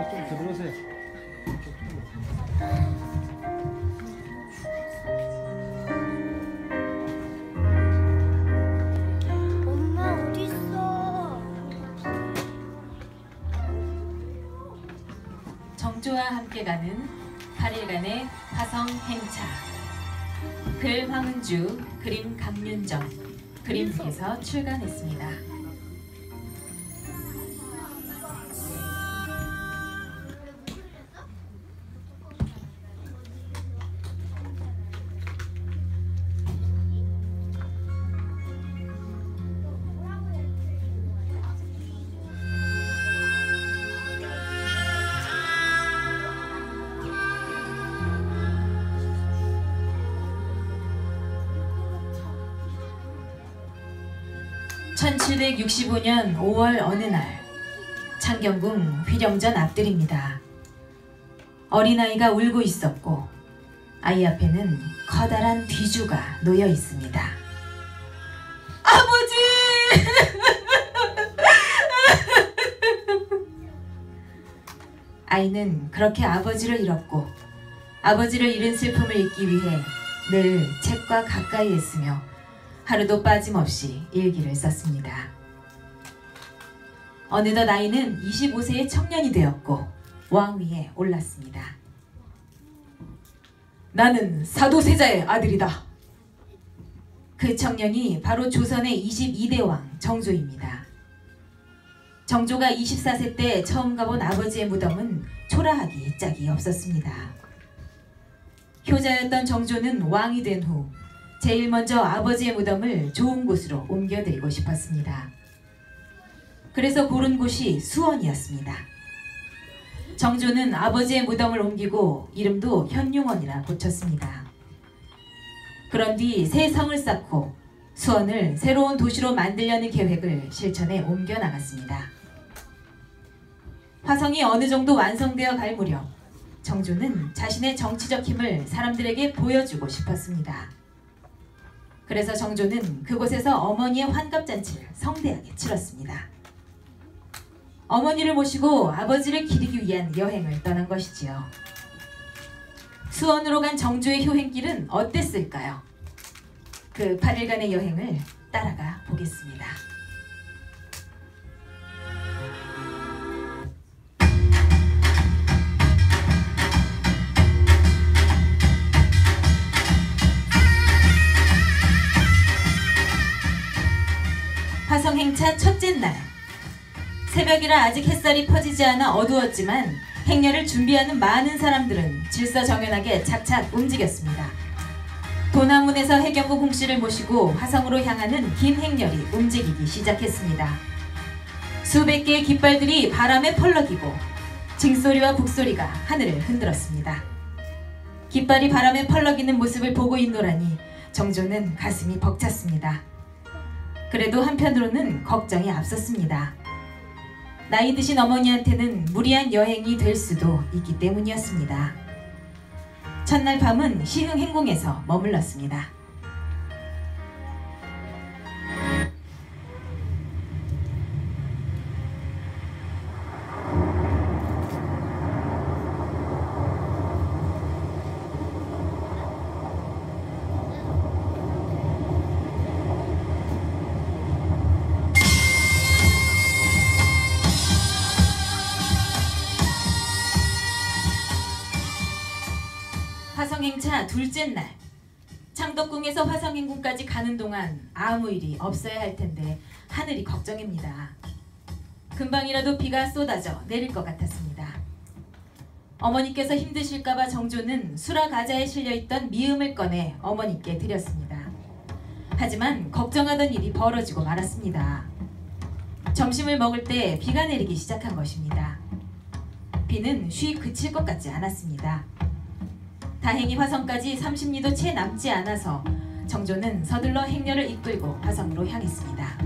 좀 들어오세요. 엄마 어딨어? 정조와 함께 가는 8일간의 화성 행차. 글 황은주, 그림 강윤정, 그림북에서 출간했습니다. (1765년 5월) 어느 날 창경궁 휘령전 앞들입니다. 어린아이가 울고 있었고 아이 앞에는 커다란 뒤주가 놓여 있습니다. 아버지! 아이는 그렇게 아버지를 잃었고 아버지를 잃은 슬픔을 잊기 위해 늘 책과 가까이 있으며 하루도 빠짐없이 일기를 썼습니다. 어느덧 아이는 25세의 청년이 되었고 왕위에 올랐습니다. 나는 사도세자의 아들이다. 그 청년이 바로 조선의 22대 왕 정조입니다. 정조가 24세 때 처음 가본 아버지의 무덤은 초라하기 짝이 없었습니다. 효자였던 정조는 왕이 된 후 제일 먼저 아버지의 무덤을 좋은 곳으로 옮겨드리고 싶었습니다. 그래서 고른 곳이 수원이었습니다. 정조는 아버지의 무덤을 옮기고 이름도 현룡원이라 고쳤습니다. 그런 뒤 새 성을 쌓고 수원을 새로운 도시로 만들려는 계획을 실천에 옮겨나갔습니다. 화성이 어느 정도 완성되어 갈 무렵 정조는 자신의 정치적 힘을 사람들에게 보여주고 싶었습니다. 그래서 정조는 그곳에서 어머니의 환갑잔치를 성대하게 치렀습니다. 어머니를 모시고 아버지를 기리기 위한 여행을 떠난 것이지요. 수원으로 간 정조의 효행길은 어땠을까요? 그 8일간의 여행을 따라가 보겠습니다. 화성행차 첫째 날, 새벽이라 아직 햇살이 퍼지지 않아 어두웠지만 행렬을 준비하는 많은 사람들은 질서정연하게 착착 움직였습니다. 도남문에서 해경구 홍씨를 모시고 화성으로 향하는 긴 행렬이 움직이기 시작했습니다. 수백 개의 깃발들이 바람에 펄럭이고 징소리와 북소리가 하늘을 흔들었습니다. 깃발이 바람에 펄럭이는 모습을 보고 있노라니 정조는 가슴이 벅찼습니다. 그래도 한편으로는 걱정이 앞섰습니다. 나이 드신 어머니한테는 무리한 여행이 될 수도 있기 때문이었습니다. 첫날 밤은 시흥행궁에서 머물렀습니다. 화성행차 둘째 날, 창덕궁에서 화성행궁까지 가는 동안 아무 일이 없어야 할 텐데 하늘이 걱정입니다. 금방이라도 비가 쏟아져 내릴 것 같았습니다. 어머니께서 힘드실까봐 정조는 수라 가자에 실려있던 미음을 꺼내 어머니께 드렸습니다. 하지만 걱정하던 일이 벌어지고 말았습니다. 점심을 먹을 때 비가 내리기 시작한 것입니다. 비는 쉬 그칠 것 같지 않았습니다. 다행히 화성까지 30리도 채 남지 않아서 정조는 서둘러 행렬을 이끌고 화성으로 향했습니다.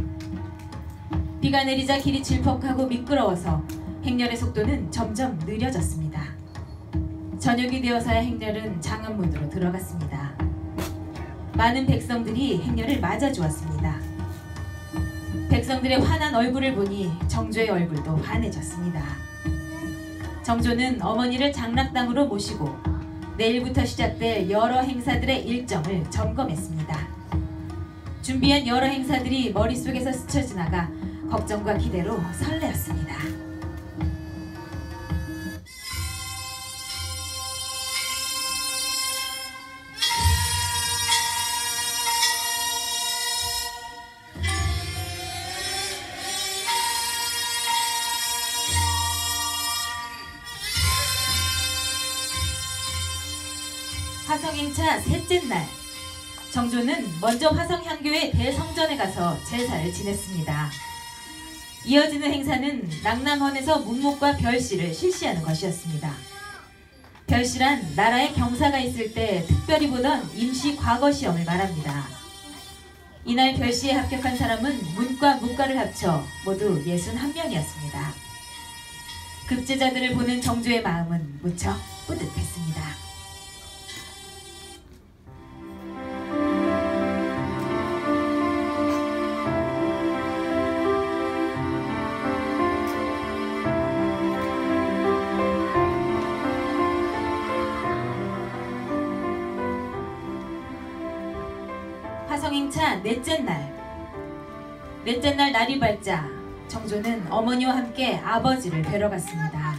비가 내리자 길이 질퍽하고 미끄러워서 행렬의 속도는 점점 느려졌습니다. 저녁이 되어서야 행렬은 장안문으로 들어갔습니다. 많은 백성들이 행렬을 맞아주었습니다. 백성들의 환한 얼굴을 보니 정조의 얼굴도 환해졌습니다. 정조는 어머니를 장락당으로 모시고 내일부터 시작될 여러 행사들의 일정을 점검했습니다. 준비한 여러 행사들이 머릿속에서 스쳐 지나가 걱정과 기대로 설레었습니다. 화성행차 셋째 날, 정조는 먼저 화성향교의 대성전에 가서 제사를 지냈습니다. 이어지는 행사는 낙랑헌에서 문목과 별시를 실시하는 것이었습니다. 별시란 나라에 경사가 있을 때 특별히 보던 임시 과거 시험을 말합니다. 이날 별시에 합격한 사람은 문과 무과를 합쳐 모두 61명이었습니다. 급제자들을 보는 정조의 마음은 무척 뿌듯했습니다. 화성행차 넷째 날 날이 밝자 정조는 어머니와 함께 아버지를 뵈러 갔습니다.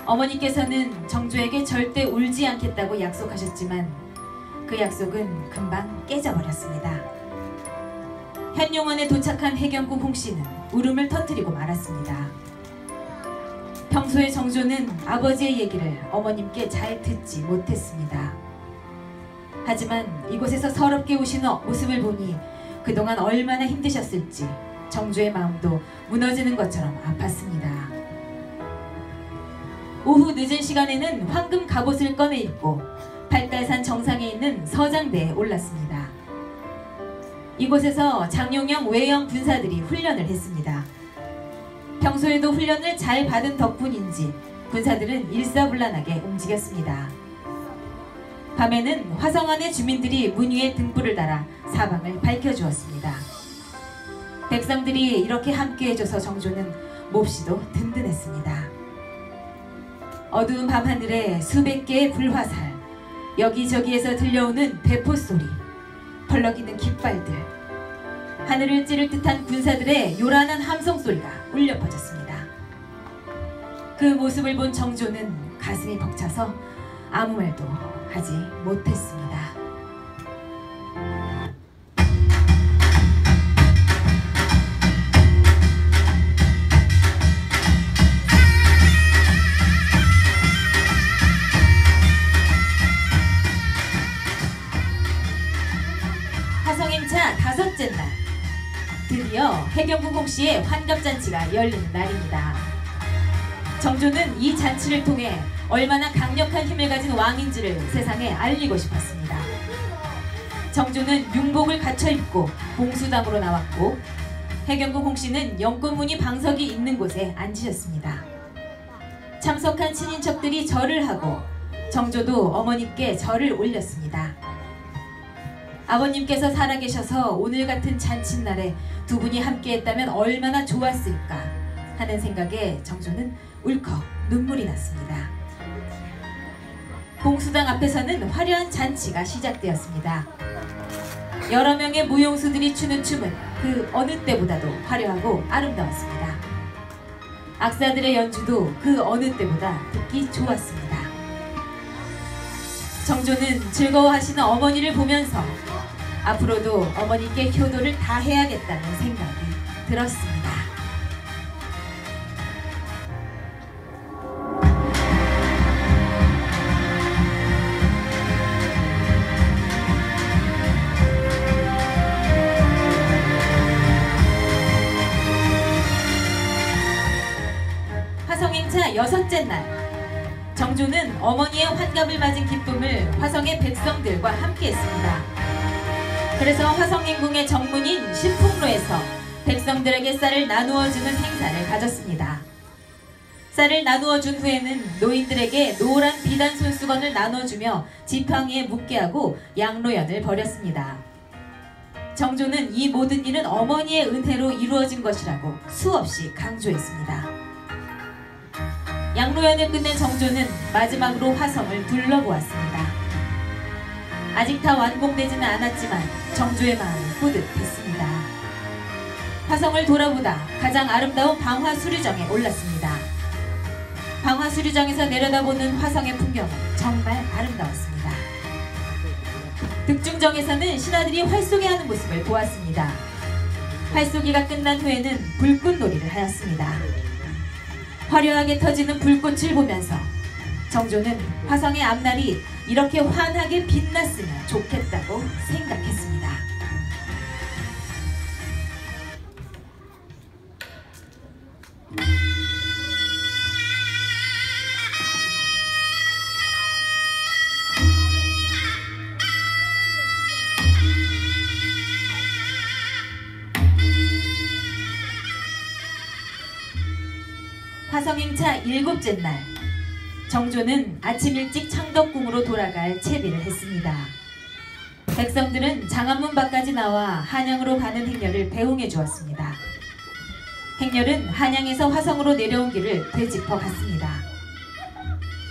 어머니께서는 정조에게 절대 울지 않겠다고 약속하셨지만 그 약속은 금방 깨져버렸습니다. 현용원에 도착한 해경궁 홍씨는 울음을 터뜨리고 말았습니다. 평소에 정조는 아버지의 얘기를 어머님께 잘 듣지 못했습니다. 하지만 이곳에서 서럽게 우시는 모습을 보니 그동안 얼마나 힘드셨을지 정조의 마음도 무너지는 것처럼 아팠습니다. 오후 늦은 시간에는 황금 갑옷을 꺼내 입고 팔달산 정상에 있는 서장대에 올랐습니다. 이곳에서 장용영 외영 군사들이 훈련을 했습니다. 평소에도 훈련을 잘 받은 덕분인지 군사들은 일사불란하게 움직였습니다. 밤에는 화성안의 주민들이 문 위에 등불을 달아 사방을 밝혀주었습니다. 백성들이 이렇게 함께해줘서 정조는 몹시도 든든했습니다. 어두운 밤하늘에 수백 개의 불화살, 여기저기에서 들려오는 대포 소리, 펄럭이는 깃발들, 하늘을 찌를 듯한 군사들의 요란한 함성 소리가 울려 퍼졌습니다. 그 모습을 본 정조는 가슴이 벅차서 아무 말도 하지 못했습니다. 화성행차 다섯째 날, 드디어 해경궁 홍씨의 환갑잔치가 열리는 날입니다. 정조는 이 잔치를 통해 얼마나 강력한 힘을 가진 왕인지를 세상에 알리고 싶었습니다. 정조는 융복을 갖춰 입고 봉수당으로 나왔고 해경궁 홍씨는 영권무늬 방석이 있는 곳에 앉으셨습니다. 참석한 친인척들이 절을 하고 정조도 어머님께 절을 올렸습니다. 아버님께서 살아계셔서 오늘 같은 잔칫날에 두 분이 함께했다면 얼마나 좋았을까 하는 생각에 정조는 울컥 눈물이 났습니다. 봉수당 앞에서는 화려한 잔치가 시작되었습니다. 여러 명의 무용수들이 추는 춤은 그 어느 때보다도 화려하고 아름다웠습니다. 악사들의 연주도 그 어느 때보다 듣기 좋았습니다. 정조는 즐거워하시는 어머니를 보면서 앞으로도 어머니께 효도를 다해야겠다는 생각이 들었습니다. 화성행차 여섯째 날, 정조는 어머니의 환갑을 맞은 기쁨을 화성의 백성들과 함께했습니다. 그래서 화성행궁의 정문인 신풍로에서 백성들에게 쌀을 나누어주는 행사를 가졌습니다. 쌀을 나누어준 후에는 노인들에게 노란 비단 손수건을 나눠주며 지팡이에 묶게 하고 양로연을 벌였습니다. 정조는 이 모든 일은 어머니의 은혜로 이루어진 것이라고 수없이 강조했습니다. 양로연을 끝낸 정조는 마지막으로 화성을 둘러보았습니다. 아직 다 완공되지는 않았지만 정조의 마음은 뿌듯했습니다. 화성을 돌아보다 가장 아름다운 방화수류정에 올랐습니다. 방화수류정에서 내려다보는 화성의 풍경은 정말 아름다웠습니다. 득중정에서는 신하들이 활쏘기하는 모습을 보았습니다. 활쏘기가 끝난 후에는 불꽃놀이를 하였습니다. 화려하게 터지는 불꽃을 보면서 정조는 화성의 앞날이 이렇게 환하게 빛났으면 좋겠다고 생각했습니다. 화성행차 7째 날, 정조는 아침 일찍 창덕궁으로 돌아갈 채비를 했습니다. 백성들은 장안문 밖까지 나와 한양으로 가는 행렬을 배웅해 주었습니다. 행렬은 한양에서 화성으로 내려온 길을 되짚어 갔습니다.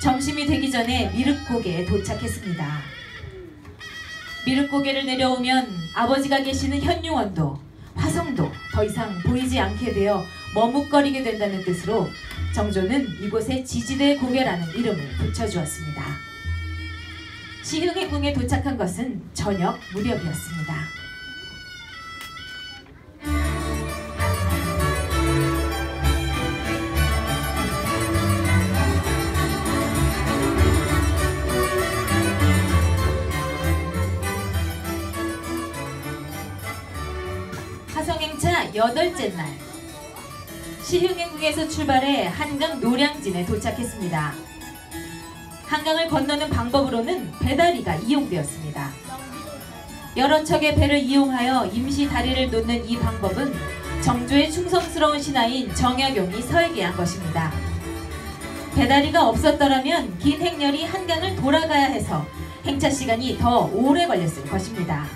점심이 되기 전에 미륵고개에 도착했습니다. 미륵고개를 내려오면 아버지가 계시는 현룡원도 화성도 더 이상 보이지 않게 되어 머뭇거리게 된다는 뜻으로 정조는 이곳에 지지대 고개라는 이름을 붙여주었습니다. 시흥행궁에 도착한 것은 저녁 무렵이었습니다. 화성행차 8째 날, 시흥행궁에서 출발해 한강 노량진에 도착했습니다. 한강을 건너는 방법으로는 배다리가 이용되었습니다. 여러 척의 배를 이용하여 임시 다리를 놓는 이 방법은 정조의 충성스러운 신하인 정약용이 설계한 것입니다. 배다리가 없었더라면 긴 행렬이 한강을 돌아가야 해서 행차 시간이 더 오래 걸렸을 것입니다.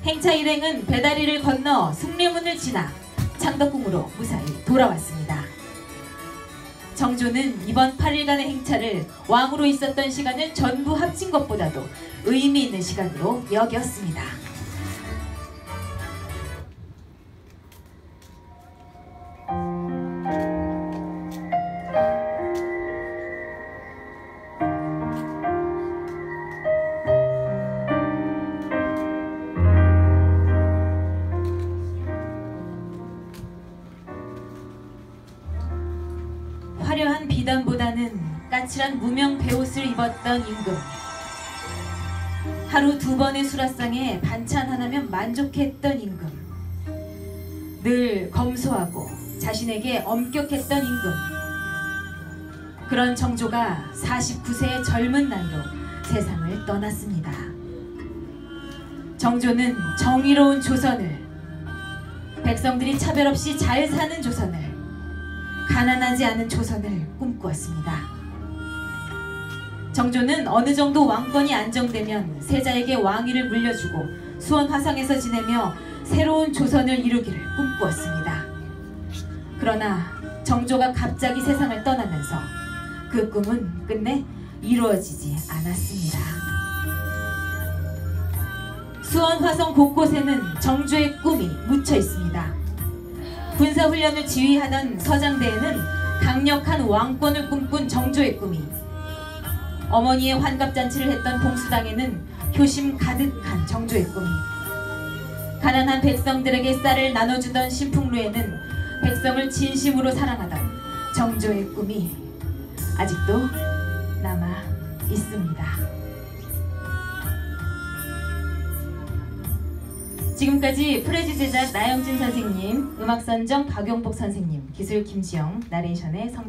행차 일행은 배다리를 건너 숭례문을 지나 창덕궁으로 무사히 돌아왔습니다. 정조는 이번 8일간의 행차를 왕으로 있었던 시간을 전부 합친 것보다도 의미 있는 시간으로 여겼습니다. 화려한 비단보다는 까칠한 무명 베옷을 입었던 임금. 하루 2번의 수라상에 반찬 하나면 만족했던 임금. 늘 검소하고 자신에게 엄격했던 임금. 그런 정조가 49세의 젊은 나이로 세상을 떠났습니다. 정조는 정의로운 조선을, 백성들이 차별 없이 잘 사는 조선을, 가난하지 않은 조선을 꿈꾸었습니다. 정조는 어느 정도 왕권이 안정되면 세자에게 왕위를 물려주고 수원 화성에서 지내며 새로운 조선을 이루기를 꿈꾸었습니다. 그러나 정조가 갑자기 세상을 떠나면서 그 꿈은 끝내 이루어지지 않았습니다. 수원 화성 곳곳에는 정조의 꿈이 묻혀 있습니다. 군사훈련을 지휘하던 서장대에는 강력한 왕권을 꿈꾼 정조의 꿈이, 어머니의 환갑잔치를 했던 봉수당에는 효심 가득한 정조의 꿈이, 가난한 백성들에게 쌀을 나눠주던 신풍루에는 백성을 진심으로 사랑하던 정조의 꿈이 아직도 남아 있습니다. 지금까지 프레지 제작 나영진 선생님, 음악 선정 박용복 선생님, 기술 김지영, 나레이션의 성